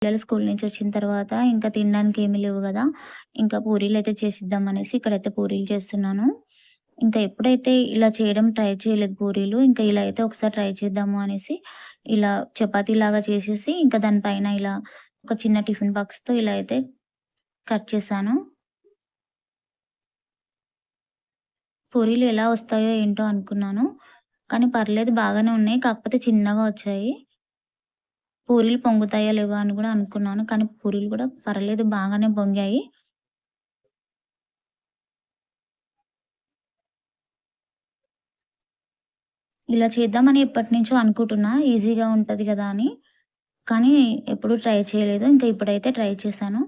పిల్లలు స్కూల్ నుంచి వచ్చిన తర్వాత ఇంకా తినడానికి ఏమీ లేవు గదా! ఇంకా పూరీలైతే చేసిద్దాం అనేసి ఇక్కడైతే పూరీలు చేస్తున్నాను. ఇంకా ఎప్పుడైతే ఇలా చేయడం ట్రై చేయలేదు పూరీలు. ఇంకా ఇలా అయితే ఒకసారి ట్రై చేద్దాము అనేసి ఇలా చపాతీలాగా చేసేసి ఇంకా దాని పైన ఇలా ఒక చిన్న టిఫిన్ బాక్స్‌తో ఇలా అయితే కట్ చేశాను. పూరీలు ఎలా వస్తాయో ఏంటో అనుకున్నాను. కానీ పర్లేదు బాగానే ఉన్నాయి. కాకపోతే చిన్నగా వచ్చాయి. పూరీలు పొంగుతాయా లేవా అని గూడా అనుకున్నాను. కానీ పూరీలు గూడా పర్లేదు బాగానే పొంగాయి. ఇలా చేద్దామని ఎప్పటినుంచో అనుకుంటున్నా. ఈజీగా ఉంటది గదా అని. కానీ ఎప్పుడు ట్రై చేయలేదు. ఇంకా ఇప్పుడైతే ట్రై చేశాను.